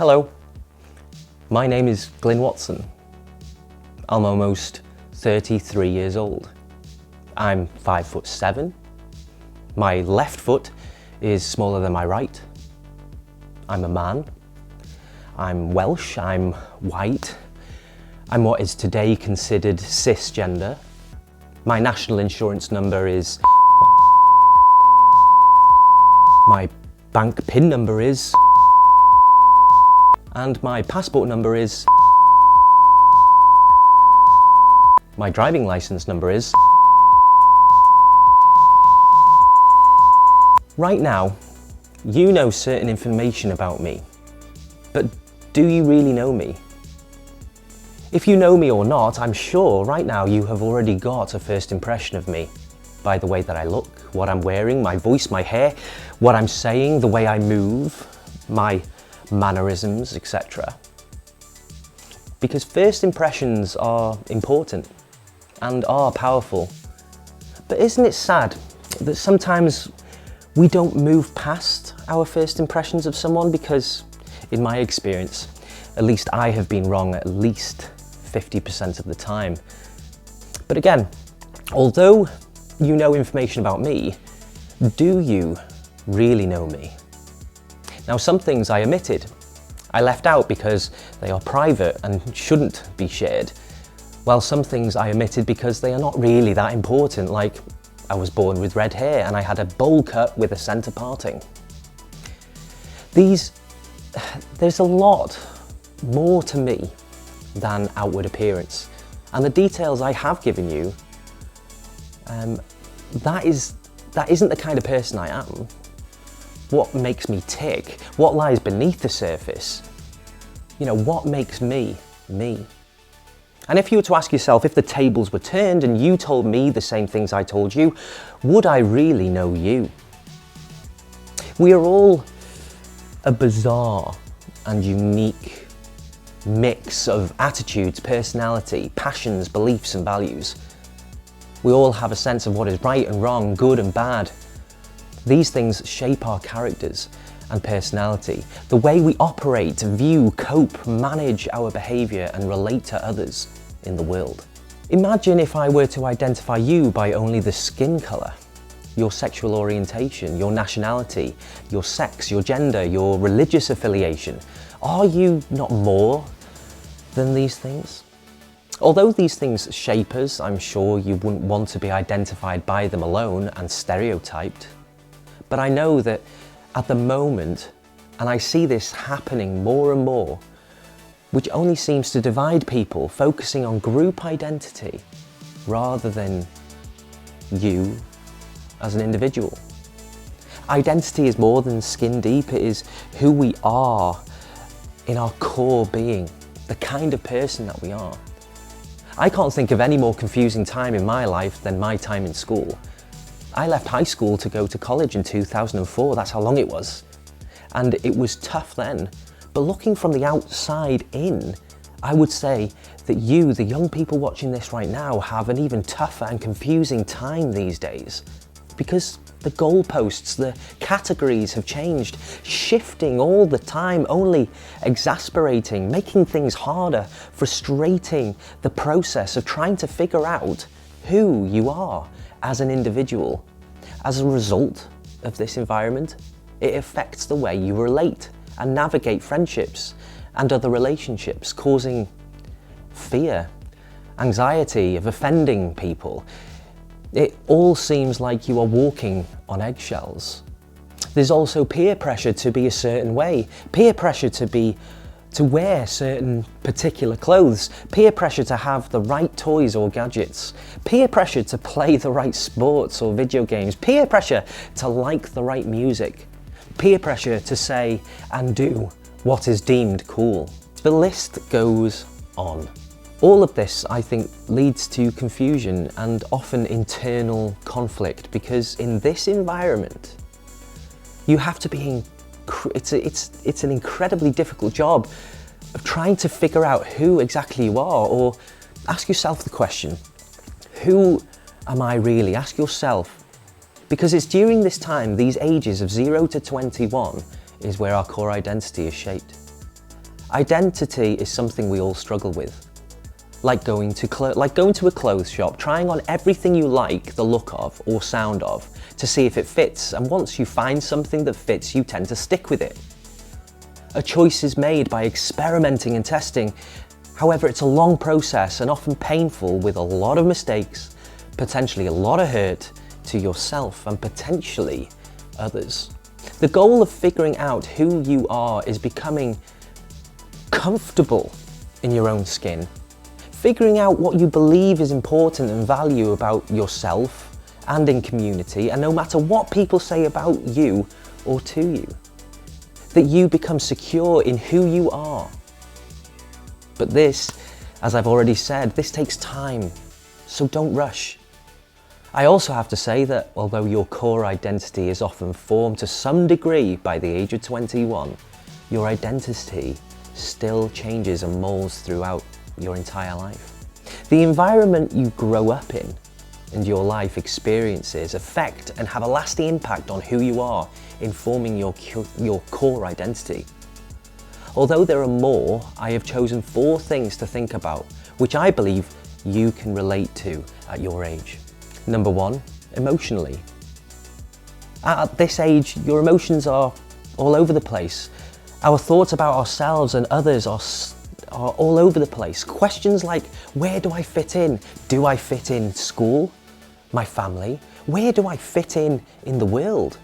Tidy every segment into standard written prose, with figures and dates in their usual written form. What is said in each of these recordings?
Hello, my name is Glyn Watson. I'm almost 33 years old. I'm 5'7". My left foot is smaller than my right. I'm a man. I'm Welsh, I'm white. I'm what is today considered cisgender. My national insurance number is my bank PIN number is, and my passport number is, my driving license number is. Right now, you know certain information about me, but do you really know me? If you know me or not, I'm sure right now you have already got a first impression of me by the way that I look, what I'm wearing, my voice, my hair, what I'm saying, the way I move, my mannerisms, etc. Because first impressions are important and are powerful. But isn't it sad that sometimes we don't move past our first impressions of someone because, in my experience, at least I have been wrong at least 50% of the time. But again, although you know information about me, do you really know me? Now, some things I omitted. I left out because they are private and shouldn't be shared, while some things I omitted because they are not really that important, like I was born with red hair and I had a bowl cut with a centre parting. There's a lot more to me than outward appearance, and the details I have given you, that isn't the kind of person I am. What makes me tick? What lies beneath the surface? You know, what makes me, me? And if you were to ask yourself, if the tables were turned and you told me the same things I told you, would I really know you? We are all a bizarre and unique mix of attitudes, personality, passions, beliefs and values. We all have a sense of what is right and wrong, good and bad. These things shape our characters and personality, the way we operate, view, cope, manage our behaviour and relate to others in the world. Imagine if I were to identify you by only the skin colour, your sexual orientation, your nationality, your sex, your gender, your religious affiliation. Are you not more than these things? Although these things shape us, I'm sure you wouldn't want to be identified by them alone and stereotyped. But I know that at the moment, and I see this happening more and more, which only seems to divide people, focusing on group identity rather than you as an individual. Identity is more than skin deep, it is who we are in our core being, the kind of person that we are. I can't think of any more confusing time in my life than my time in school. I left high school to go to college in 2004, that's how long it was. And it was tough then, but looking from the outside in, I would say that you, the young people watching this right now, have an even tougher and confusing time these days. Because the goalposts, the categories have changed, shifting all the time, only exasperating, making things harder, frustrating the process of trying to figure out who you are as an individual. As a result of this environment, it affects the way you relate and navigate friendships and other relationships, causing fear, anxiety of offending people. It all seems like you are walking on eggshells. There's also peer pressure to be a certain way, peer pressure to wear certain particular clothes, peer pressure to have the right toys or gadgets, peer pressure to play the right sports or video games, peer pressure to like the right music, peer pressure to say and do what is deemed cool. The list goes on. All of this, I think, leads to confusion and often internal conflict, because in this environment, you have to be it's an incredibly difficult job of trying to figure out who exactly you are, or ask yourself the question, who am I really? Ask yourself, because it's during this time, these ages of 0 to 21, is where our core identity is shaped. Identity is something we all struggle with. Like going to a clothes shop, trying on everything you like the look of or sound of to see if it fits, and once you find something that fits, you tend to stick with it. A choice is made by experimenting and testing. However, it's a long process and often painful, with a lot of mistakes, potentially a lot of hurt to yourself and potentially others. The goal of figuring out who you are is becoming comfortable in your own skin, figuring out what you believe is important and value about yourself and in community, and no matter what people say about you or to you, that you become secure in who you are. But this, as I've already said, this takes time, so don't rush. I also have to say that although your core identity is often formed to some degree by the age of 21, your identity still changes and molds throughout your entire life. The environment you grow up in and your life experiences affect and have a lasting impact on who you are, informing your core identity. Although there are more, I have chosen 4 things to think about, which I believe you can relate to at your age. Number 1, emotionally. At this age, your emotions are all over the place. Our thoughts about ourselves and others are all over the place. Questions like, where do I fit in? Do I fit in school? My family? Where do I fit in the world?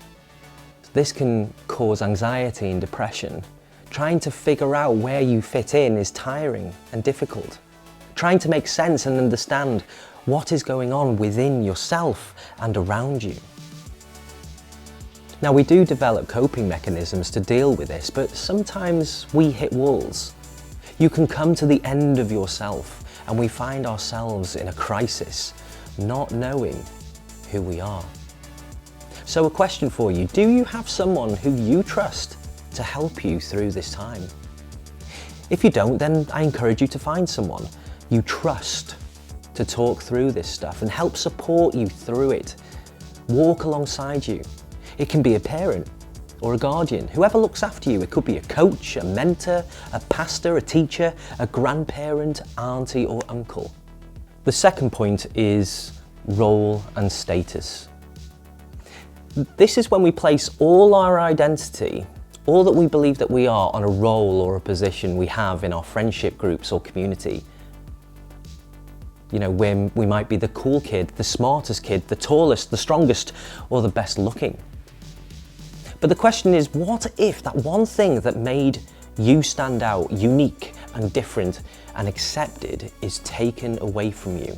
This can cause anxiety and depression. Trying to figure out where you fit in is tiring and difficult. Trying to make sense and understand what is going on within yourself and around you. Now, we do develop coping mechanisms to deal with this, but sometimes we hit walls. You can come to the end of yourself and we find ourselves in a crisis, not knowing who we are. So a question for you, do you have someone who you trust to help you through this time? If you don't, then I encourage you to find someone you trust to talk through this stuff and help support you through it, walk alongside you. It can be a parent or a guardian, whoever looks after you. It could be a coach, a mentor, a pastor, a teacher, a grandparent, auntie or uncle. The second point is role and status. This is when we place all our identity, all that we believe that we are, on a role or a position we have in our friendship groups or community. You know, when we might be the cool kid, the smartest kid, the tallest, the strongest, or the best looking. But the question is, what if that one thing that made you stand out, unique and different and accepted, is taken away from you?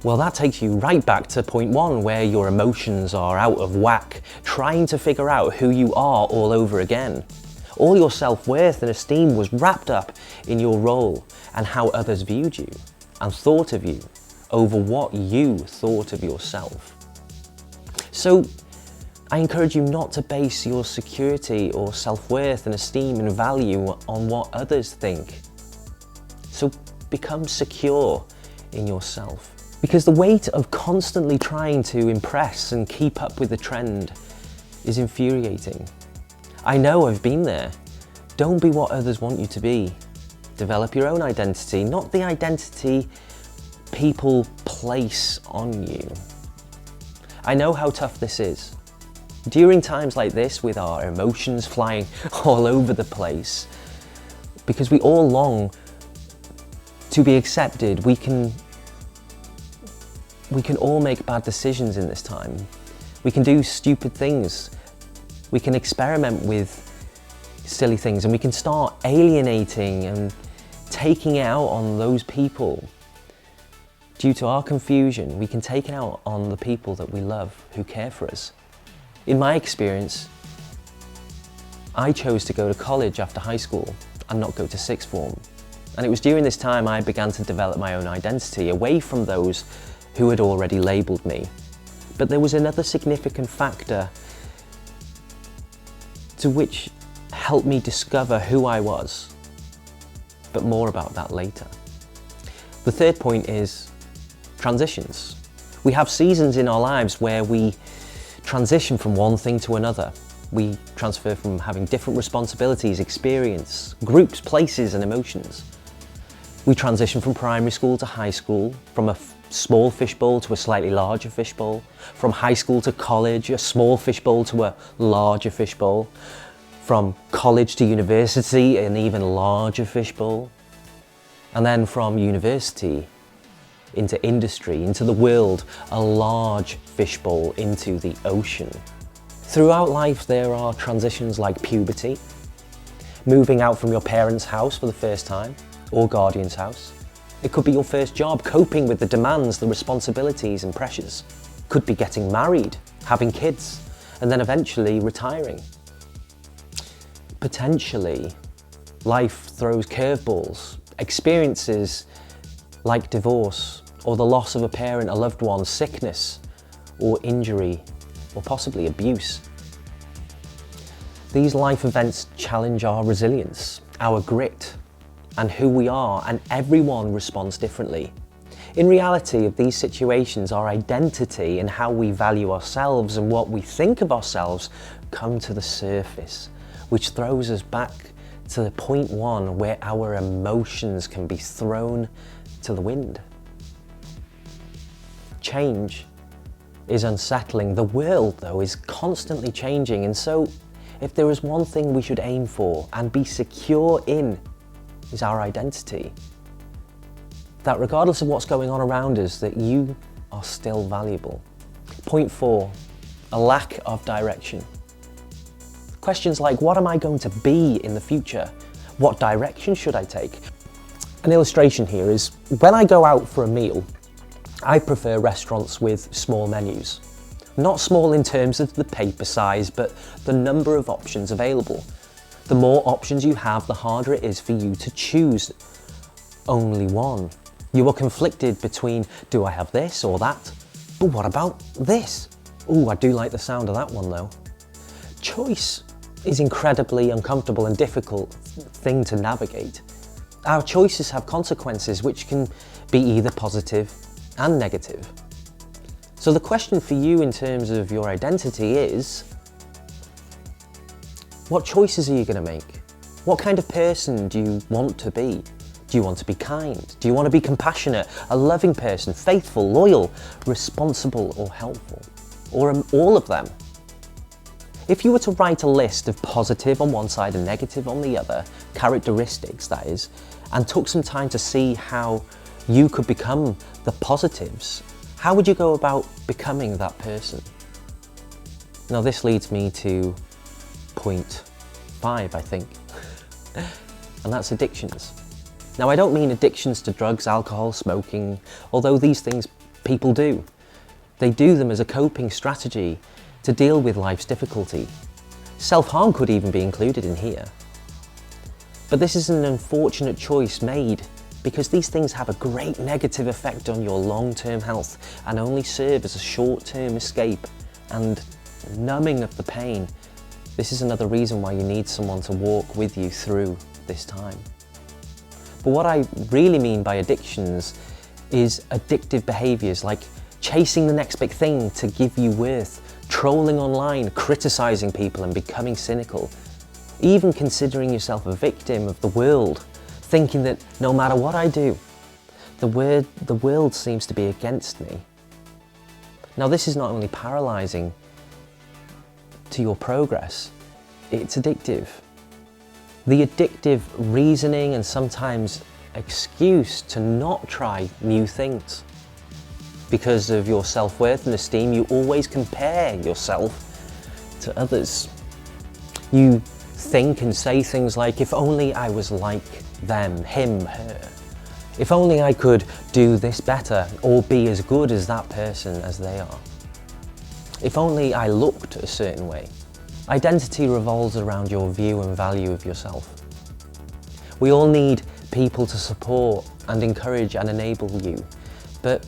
Well, that takes you right back to point 1, where your emotions are out of whack, trying to figure out who you are all over again. All your self-worth and esteem was wrapped up in your role and how others viewed you and thought of you over what you thought of yourself. So I encourage you not to base your security or self-worth and esteem and value on what others think. So become secure in yourself. Because the weight of constantly trying to impress and keep up with the trend is infuriating. I know, I've been there. Don't be what others want you to be. Develop your own identity, not the identity people place on you. I know how tough this is. During times like this, with our emotions flying all over the place, because we all long to be accepted, we can all make bad decisions in this time. We can do stupid things. We can experiment with silly things, and we can start alienating and taking it out on those people. Due to our confusion, we can take it out on the people that we love, who care for us. In my experience, I chose to go to college after high school and not go to sixth form. And it was during this time I began to develop my own identity, away from those who had already labelled me. But there was another significant factor to which helped me discover who I was, but more about that later. The third point is transitions. We have seasons in our lives where we transition from one thing to another. We transfer from having different responsibilities, experience, groups, places and emotions. We transition from primary school to high school, from a small fishbowl to a slightly larger fishbowl, from high school to college, a small fishbowl to a larger fishbowl, from college to university, an even larger fishbowl, and then from university into industry, into the world, a large fishbowl into the ocean. Throughout life there are transitions like puberty, moving out from your parents' house for the first time, or guardian's house. It could be your first job, coping with the demands, the responsibilities and pressures. Could be getting married, having kids, and then eventually retiring. Potentially, life throws curveballs, experiences like divorce, or the loss of a parent, a loved one, sickness, or injury, or possibly abuse. These life events challenge our resilience, our grit, and who we are, and everyone responds differently. In reality of these situations, our identity and how we value ourselves and what we think of ourselves come to the surface, which throws us back to the point one where our emotions can be thrown to the wind. Change is unsettling. The world, though, is constantly changing, and so if there is one thing we should aim for and be secure in, is our identity. That regardless of what's going on around us, that you are still valuable. Point 4, a lack of direction. Questions like, what am I going to be in the future? What direction should I take? An illustration here is, when I go out for a meal, I prefer restaurants with small menus. Not small in terms of the paper size, but the number of options available. The more options you have, the harder it is for you to choose only one. You are conflicted between, do I have this or that? But what about this? Oh, I do like the sound of that one though. Choice is incredibly uncomfortable and difficult thing to navigate. Our choices have consequences which can be either positive and negative. So the question for you in terms of your identity is, what choices are you going to make? What kind of person do you want to be? Do you want to be kind? Do you want to be compassionate, a loving person, faithful, loyal, responsible or helpful? Or all of them? If you were to write a list of positive on one side and negative on the other, characteristics that is, and took some time to see how you could become the positives, how would you go about becoming that person? Now this leads me to point 5, I think, and that's addictions. Now I don't mean addictions to drugs, alcohol, smoking, although these things people do. They do them as a coping strategy to deal with life's difficulty. Self-harm could even be included in here. But this is an unfortunate choice made because these things have a great negative effect on your long-term health and only serve as a short-term escape and numbing of the pain. This is another reason why you need someone to walk with you through this time. But what I really mean by addictions is addictive behaviours like chasing the next big thing to give you worth, trolling online, criticising people and becoming cynical, even considering yourself a victim of the world, thinking that no matter what I do, the world seems to be against me. Now this is not only paralysing to your progress, it's addictive. The addictive reasoning and sometimes excuse to not try new things. Because of your self-worth and esteem, you always compare yourself to others. You think and say things like, if only I was like them, him, her. If only I could do this better or be as good as that person as they are. If only I looked a certain way. Identity revolves around your view and value of yourself. We all need people to support and encourage and enable you, but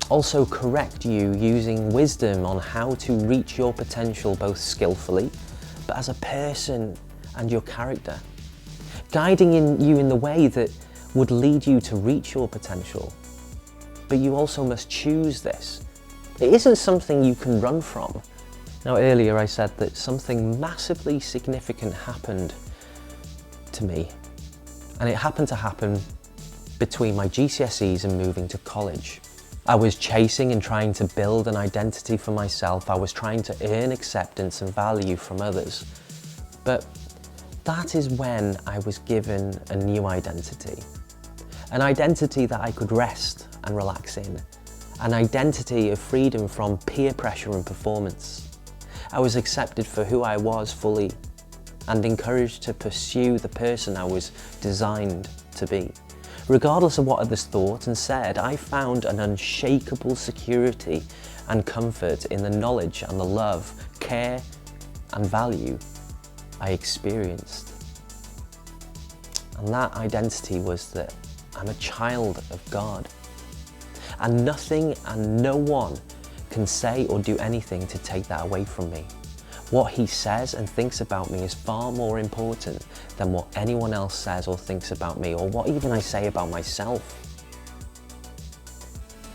also correct you using wisdom on how to reach your potential both skillfully, but as a person and your character. Guiding you in the way that would lead you to reach your potential. But you also must choose this. It isn't something you can run from. Now earlier I said that something massively significant happened to me, and it happened to happen between my GCSEs and moving to college. I was chasing and trying to build an identity for myself. I was trying to earn acceptance and value from others. But that is when I was given a new identity. An identity that I could rest and relax in. An identity of freedom from peer pressure and performance. I was accepted for who I was fully and encouraged to pursue the person I was designed to be. Regardless of what others thought and said, I found an unshakable security and comfort in the knowledge and the love, care and value I experienced. And that identity was that I'm a child of God. And nothing and no one can say or do anything to take that away from me. What He says and thinks about me is far more important than what anyone else says or thinks about me, or what even I say about myself.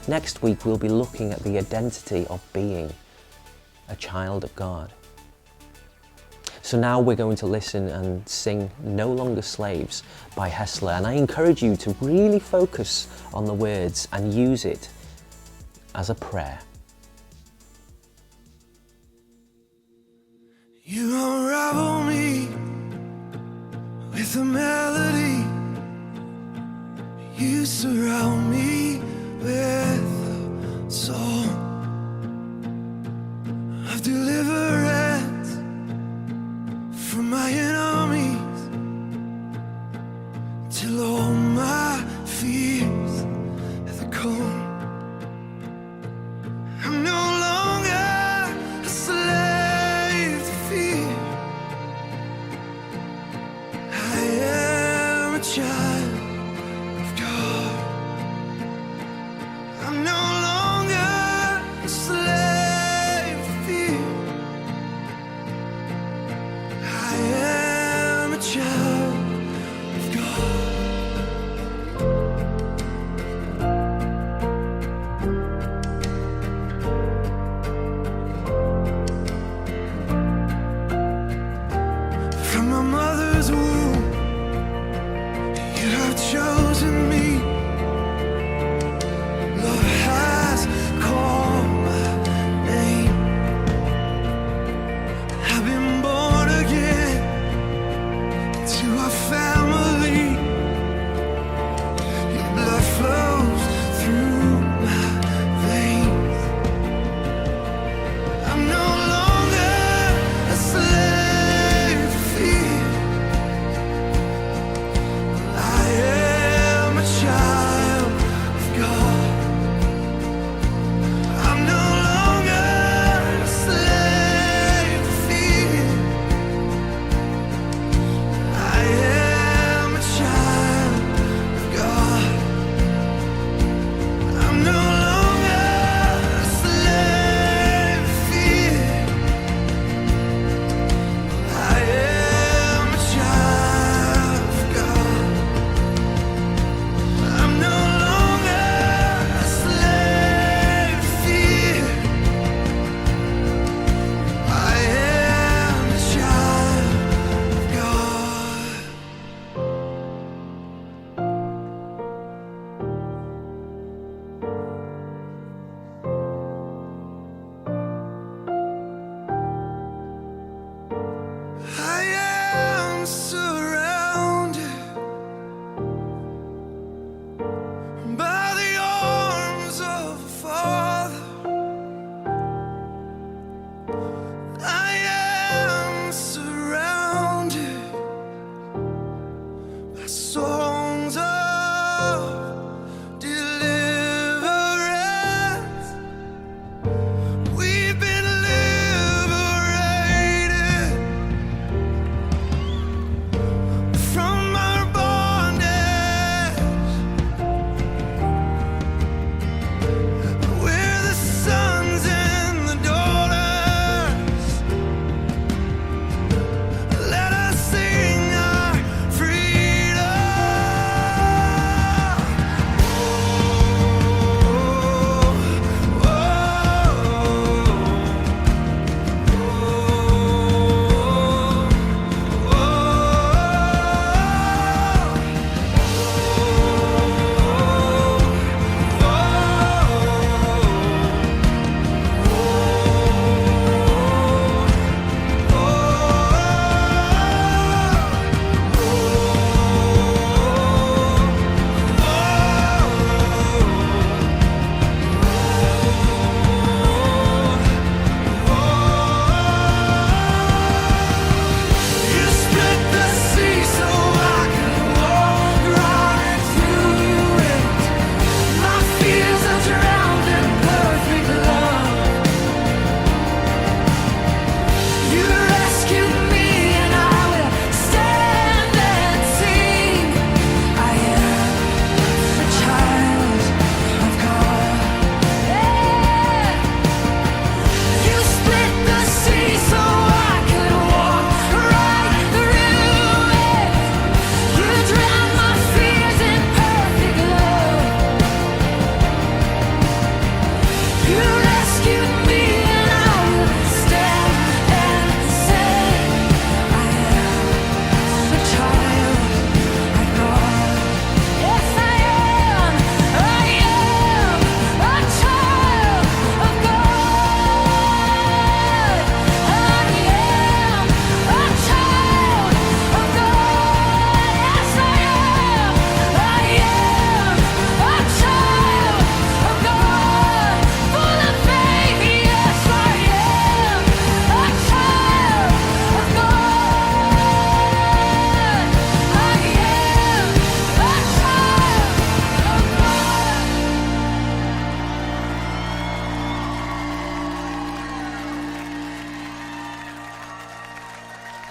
Next week we'll be looking at the identity of being a child of God. So now we're going to listen and sing No Longer Slaves by Hessler, and I encourage you to really focus on the words and use it as a prayer. You unravel me with a melody. You surround me with a song of deliverance from my enemies, till all my fears are gone. I'm no longer a slave to fear. I am a child of God.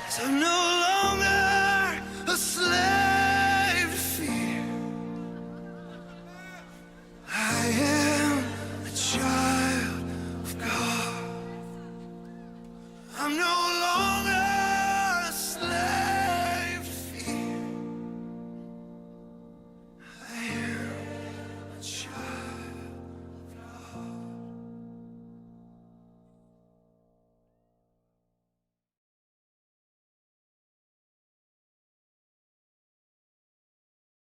'Cause I'm no longer